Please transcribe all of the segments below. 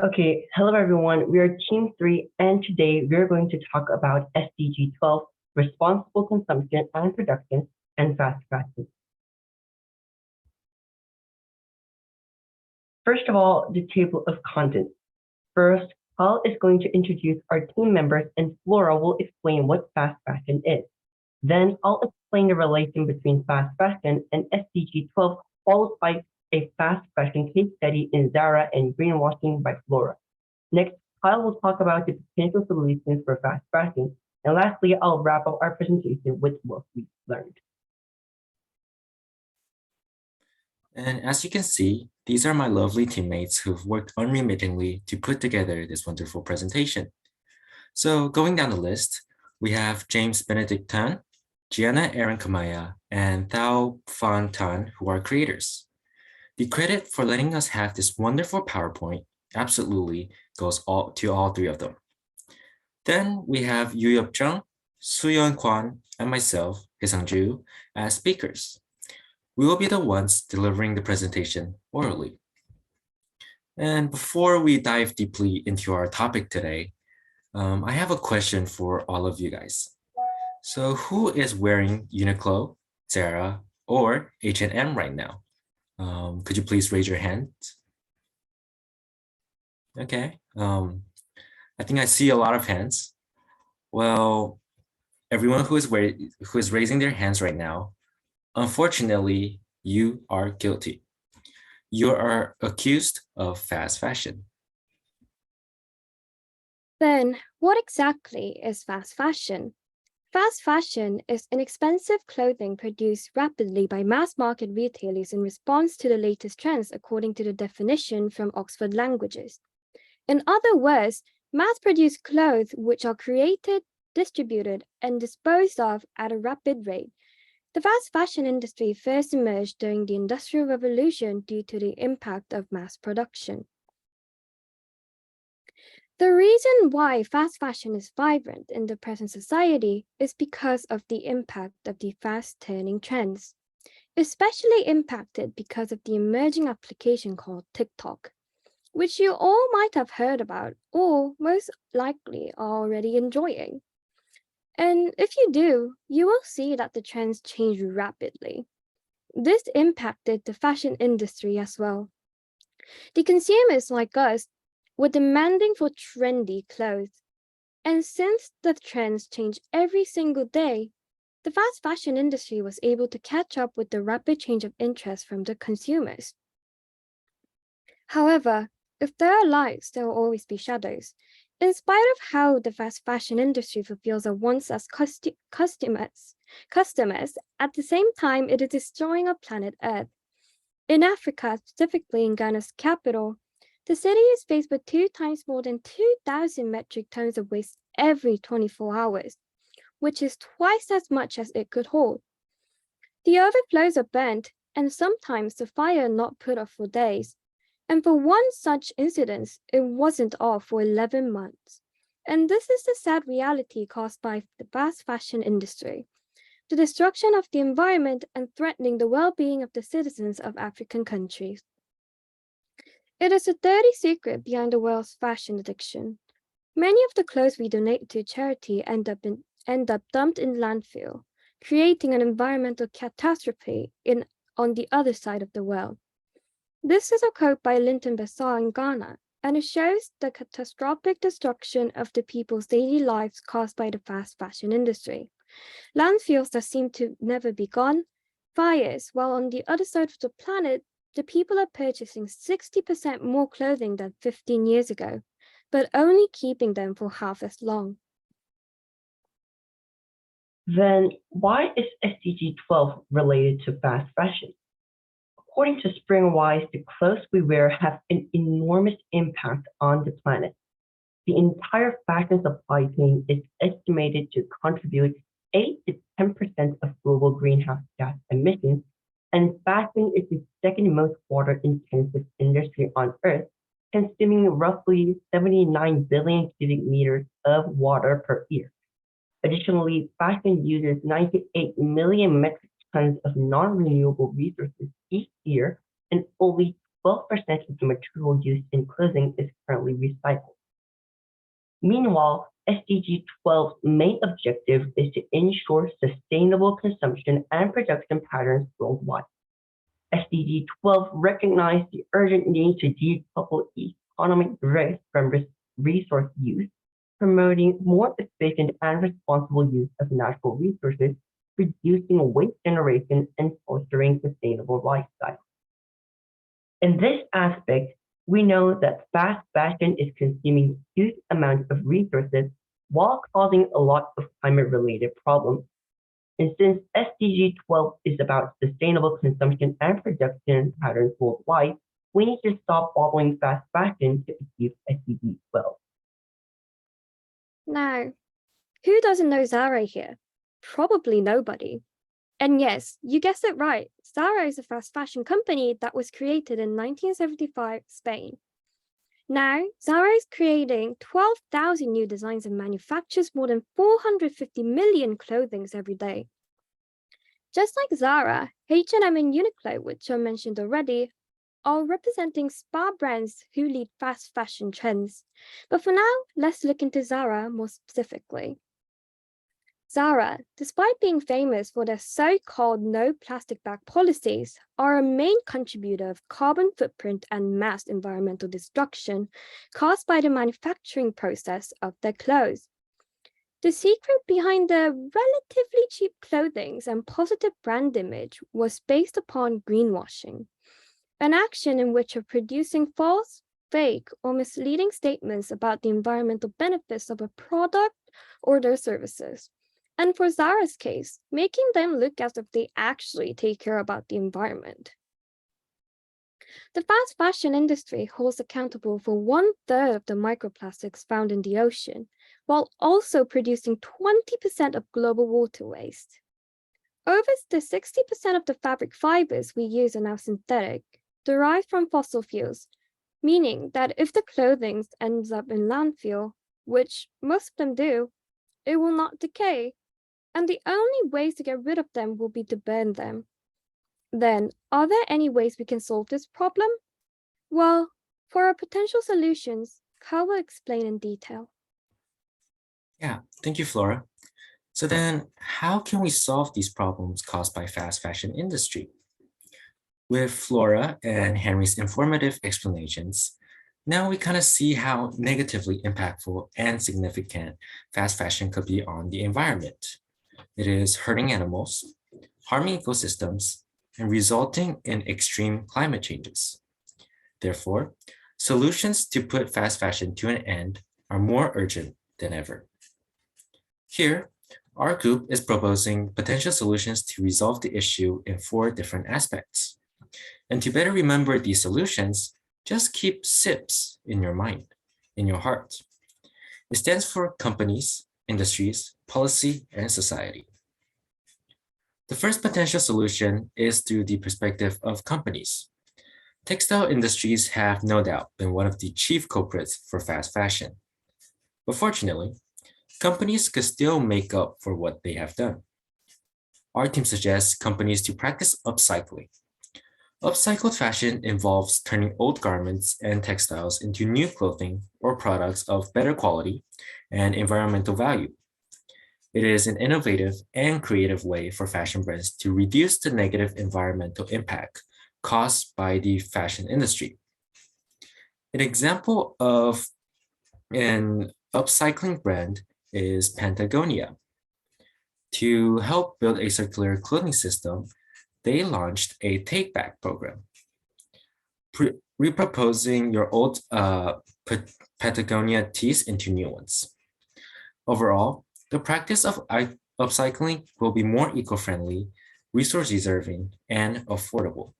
Okay, hello everyone. We are Team 3, and today we're going to talk about SDG 12, responsible consumption and production, and fast fashion. First of all, the table of contents. First, Paul is going to introduce our team members, and Flora will explain what fast fashion is. Then I'll explain the relation between fast fashion and SDG 12, followed by a fast fashion case study in Zara and greenwashing by Flora. Next, Kyle will talk about the potential solutions for fast fashion. And lastly, I'll wrap up our presentation with what we learned. And as you can see, these are my lovely teammates who've worked unremittingly to put together this wonderful presentation. So going down the list, we have James Benedict Tan, Gianna, Erin, Camaya, and Thao Phan, who are creators. The credit for letting us have this wonderful PowerPoint absolutely goes to all three of them. Then we have Yuyeop Jung, SEOYUN, and myself, Hyeseong Ju, as speakers. We will be the ones delivering the presentation orally. And before we dive deeply into our topic today, I have a question for all of you guys. So who is wearing Uniqlo, Zara, or H&M right now? Could you please raise your hand? Okay, I think I see a lot of hands. Well, everyone who is raising their hands right now, unfortunately, you are guilty. You are accused of fast fashion. Then, what exactly is fast fashion? Fast fashion is inexpensive clothing produced rapidly by mass market retailers in response to the latest trends, according to the definition from Oxford Languages. In other words, mass-produced clothes which are created, distributed, and disposed of at a rapid rate. The fast fashion industry first emerged during the Industrial Revolution due to the impact of mass production. The reason why fast fashion is vibrant in the present society is because of the impact of the fast-turning trends, especially impacted because of the emerging application called TikTok, which you all might have heard about or most likely are already enjoying. And if you do, you will see that the trends change rapidly. This impacted the fashion industry as well. The consumers like us were demanding for trendy clothes. And since the trends change every single day, the fast fashion industry was able to catch up with the rapid change of interest from the consumers. However, if there are lights, there will always be shadows. In spite of how the fast fashion industry fulfills our wants as customers, at the same time, it is destroying our planet Earth. In Africa, specifically in Ghana's capital, the city is faced with 2 times more than 2,000 metric tons of waste every 24 hours, which is twice as much as it could hold. The overflows are burnt, and sometimes the fire not put off for days. And for one such incident, it wasn't off for 11 months. And this is the sad reality caused by the fast fashion industry, the destruction of the environment and threatening the well-being of the citizens of African countries. It is a dirty secret behind the world's fashion addiction. Many of the clothes we donate to charity end up dumped in landfill, creating an environmental catastrophe on the other side of the world. This is a quote by Linton Bessar in Ghana, and it shows the catastrophic destruction of the people's daily lives caused by the fast fashion industry. Landfills that seem to never be gone, fires, while on the other side of the planet, the people are purchasing 60% more clothing than 15 years ago, but only keeping them for half as long. Then, why is SDG 12 related to fast fashion? According to Springwise, the clothes we wear have an enormous impact on the planet. The entire fashion supply chain is estimated to contribute 8 to 10% of global greenhouse gas emissions, and fashion is the second most water-intensive industry on Earth, consuming roughly 79 billion cubic meters of water per year. Additionally, fashion uses 98 million metric tons of non-renewable resources each year, and only 12% of the material used in clothing is currently recycled. Meanwhile, SDG 12's main objective is to ensure sustainable consumption and production patterns worldwide. SDG 12 recognized the urgent need to decouple economic risk from resource use, promoting more efficient and responsible use of natural resources, reducing waste generation, and fostering sustainable lifestyles. In this aspect, we know that fast fashion is consuming huge amounts of resources while causing a lot of climate-related problems. And since SDG 12 is about sustainable consumption and production patterns worldwide, we need to stop following fast fashion to achieve SDG 12. Now, who doesn't know Zara here? Probably nobody. And yes, you guessed it right. Zara is a fast fashion company that was created in 1975 Spain. Now, Zara is creating 12,000 new designs and manufactures more than 450 million clothings every day. Just like Zara, H&M and Uniqlo, which I mentioned already, are representing spa brands who lead fast fashion trends. But for now, let's look into Zara more specifically. Zara, despite being famous for their so-called no plastic bag policies, are a main contributor of carbon footprint and mass environmental destruction caused by the manufacturing process of their clothes. The secret behind their relatively cheap clothing and positive brand image was based upon greenwashing, an action in which of producing false, fake, or misleading statements about the environmental benefits of a product or their services. And for Zara's case, making them look as if they actually take care about the environment. The fast fashion industry holds accountable for 1/3 of the microplastics found in the ocean, while also producing 20% of global water waste. Over 60% of the fabric fibers we use are now synthetic, derived from fossil fuels, meaning that if the clothing ends up in landfill, which most of them do, it will not decay. And the only ways to get rid of them will be to burn them. Then, are there any ways we can solve this problem? Well, for our potential solutions, Kao will explain in detail. Yeah, thank you, Flora. So then, how can we solve these problems caused by fast fashion industry? With Flora and Henry's informative explanations, now we kind of see how negatively impactful and significant fast fashion could be on the environment. It is hurting animals, harming ecosystems, and resulting in extreme climate changes. Therefore, solutions to put fast fashion to an end are more urgent than ever. Here, our group is proposing potential solutions to resolve the issue in 4 different aspects. And to better remember these solutions, just keep SIPs in your mind, in your heart. It stands for companies, industries, policy, and society. The first potential solution is through the perspective of companies. Textile industries have no doubt been one of the chief culprits for fast fashion. But fortunately, companies could still make up for what they have done. Our team suggests companies to practice upcycling. Upcycled fashion involves turning old garments and textiles into new clothing or products of better quality and environmental value. It is an innovative and creative way for fashion brands to reduce the negative environmental impact caused by the fashion industry. An example of an upcycling brand is Patagonia. To help build a circular clothing system, they launched a take-back program, repurposing your old Patagonia tees into new ones. Overall, the practice of upcycling will be more eco-friendly, resource-deserving, and affordable.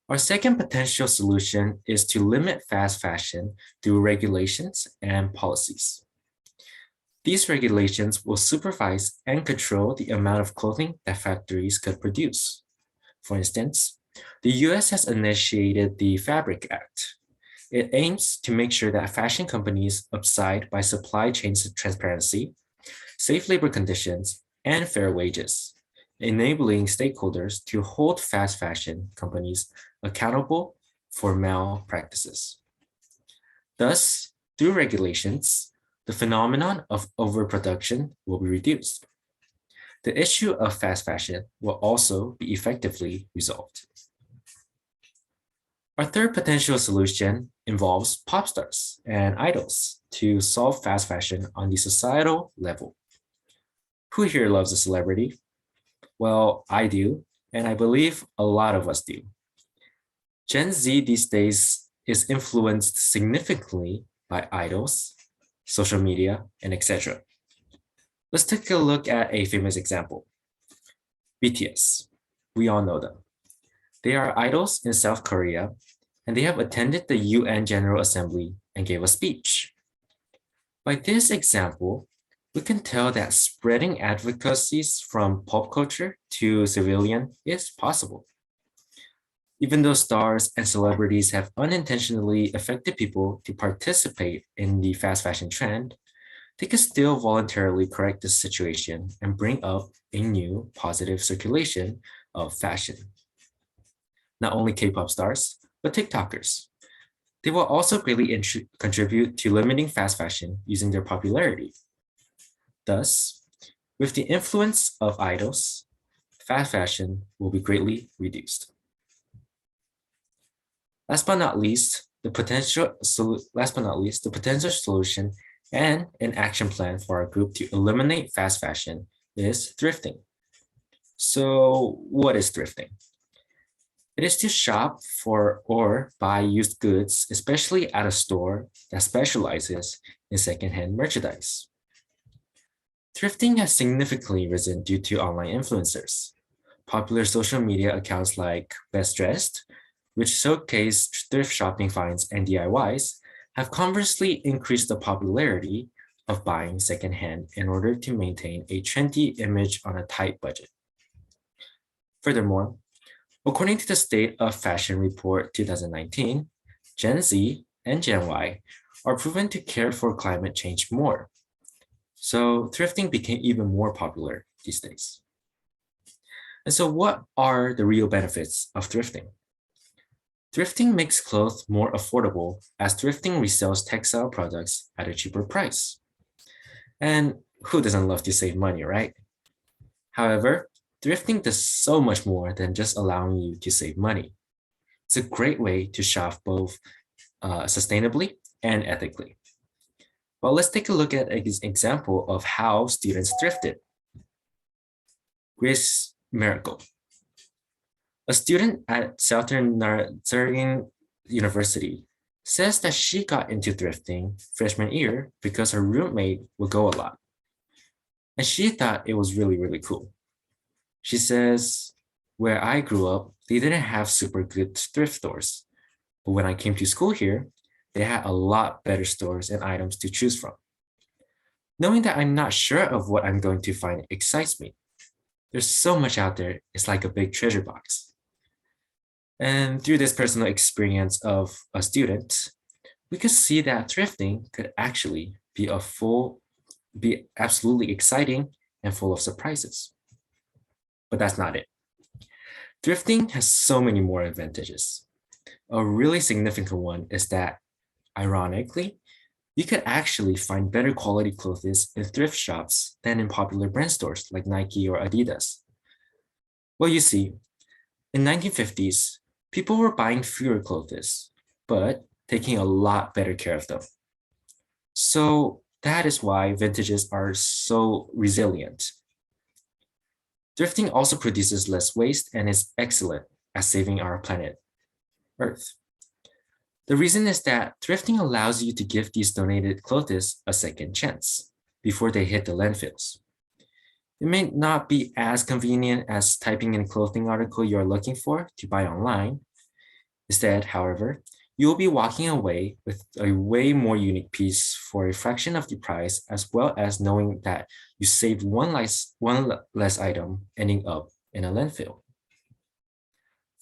Our second potential solution is to limit fast fashion through regulations and policies. These regulations will supervise and control the amount of clothing that factories could produce. For instance, the US has initiated the Fabric Act. It aims to make sure that fashion companies abide by supply chain transparency, safe labor conditions, and fair wages. enabling stakeholders to hold fast fashion companies accountable for malpractices. Thus, through regulations, the phenomenon of overproduction will be reduced. The issue of fast fashion will also be effectively resolved. Our third potential solution involves pop stars and idols to solve fast fashion on the societal level. Who here loves a celebrity? Well, I do, and I believe a lot of us do. Gen Z these days is influenced significantly by idols, social media, and etc. Let's take a look at a famous example. BTS. We all know them. They are idols in South Korea, and they have attended the UN General Assembly and gave a speech. By this example, we can tell that spreading advocacies from pop culture to civilian is possible. Even though stars and celebrities have unintentionally affected people to participate in the fast fashion trend, they can still voluntarily correct the situation and bring up a new positive circulation of fashion. Not only K-pop stars, but TikTokers. They will also greatly contribute to limiting fast fashion using their popularity. Thus, with the influence of idols, fast fashion will be greatly reduced. Last but not least, the potential solution and an action plan for our group to eliminate fast fashion is thrifting. So what is thrifting? It is to shop for or buy used goods, especially at a store that specializes in secondhand merchandise. Thrifting has significantly risen due to online influencers. Popular social media accounts like Best Dressed, which showcase thrift shopping finds and DIYs, have conversely increased the popularity of buying secondhand in order to maintain a trendy image on a tight budget. Furthermore, according to the State of Fashion Report 2019, Gen Z and Gen Y are proven to care for climate change more. So thrifting became even more popular these days. And so what are the real benefits of thrifting? Thrifting makes clothes more affordable as thrifting resells textile products at a cheaper price. And who doesn't love to save money, right? However, thrifting does so much more than just allowing you to save money. It's a great way to shop both sustainably and ethically. Well, let's take a look at an example of how students thrifted. Grace Miracle. A student at Southern University says that she got into thrifting freshman year because her roommate would go a lot. And she thought it was really, really cool. She says, where I grew up, they didn't have super good thrift stores. But when I came to school here, they had a lot better stores and items to choose from. Knowing that I'm not sure of what I'm going to find excites me. There's so much out there, it's like a big treasure box. And through this personal experience of a student, we could see that thrifting could actually be absolutely exciting and full of surprises. But that's not it. Thrifting has so many more advantages. A really significant one is that, ironically, you could actually find better quality clothes in thrift shops than in popular brand stores like Nike or Adidas. Well, you see, in 1950s, people were buying fewer clothes, but taking a lot better care of them. So that is why vintages are so resilient. Thrifting also produces less waste and is excellent at saving our planet, Earth. The reason is that thrifting allows you to give these donated clothes a second chance before they hit the landfills. It may not be as convenient as typing in a clothing article you're looking for to buy online. Instead, however, you will be walking away with a way more unique piece for a fraction of the price, as well as knowing that you saved one less item ending up in a landfill.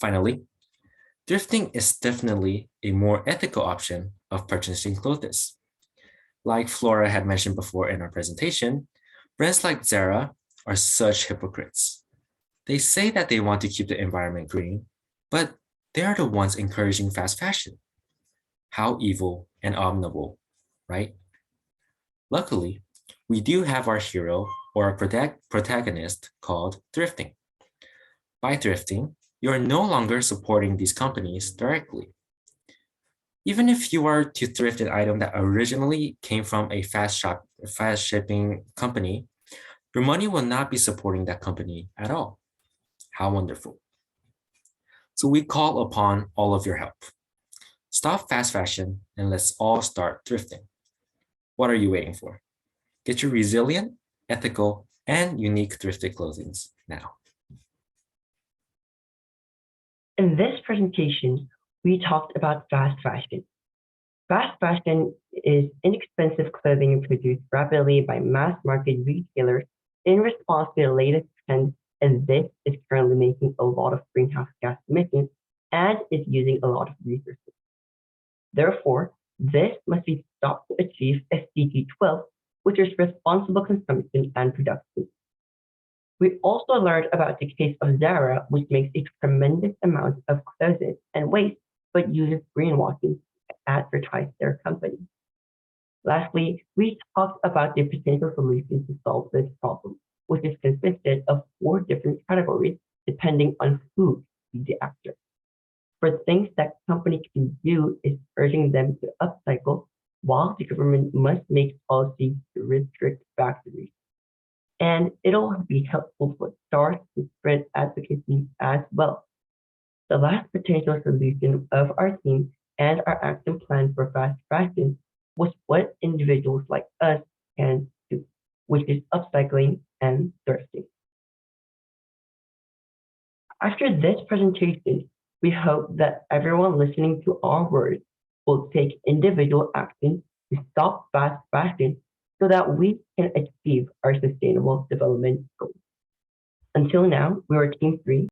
Finally, thrifting is definitely a more ethical option of purchasing clothes. Like Flora had mentioned before in our presentation, brands like Zara are such hypocrites. They say that they want to keep the environment green, but they are the ones encouraging fast fashion. How evil and abominable, right? Luckily, we do have our hero or a protagonist called thrifting. By thrifting, you are no longer supporting these companies directly. Even if you are to thrift an item that originally came from a fast shipping company, your money will not be supporting that company at all. How wonderful. So we call upon all of your help. Stop fast fashion and let's all start thrifting. What are you waiting for? Get your resilient, ethical, and unique thrifted clothing now. In this presentation, we talked about fast fashion. Fast fashion is inexpensive clothing produced rapidly by mass market retailers in response to the latest trends, and this is currently making a lot of greenhouse gas emissions and is using a lot of resources. Therefore, this must be stopped to achieve SDG 12, which is responsible consumption and production. We also learned about the case of Zara, which makes a tremendous amount of clothes and waste, but uses greenwashing to advertise their company. Lastly, we talked about the potential solution to solve this problem, which is consisted of 4 different categories depending on who is the actor. For things that companies can do is urging them to upcycle, while the government must make policies to restrict factories. And it'll be helpful for stars to spread advocacy as well. The last potential solution of our team and our action plan for fast fashion was what individuals like us can do, which is upcycling and thrifting. After this presentation, we hope that everyone listening to our words will take individual action to stop fast fashion so that we can achieve our sustainable development goals. Until now, we were Team 3,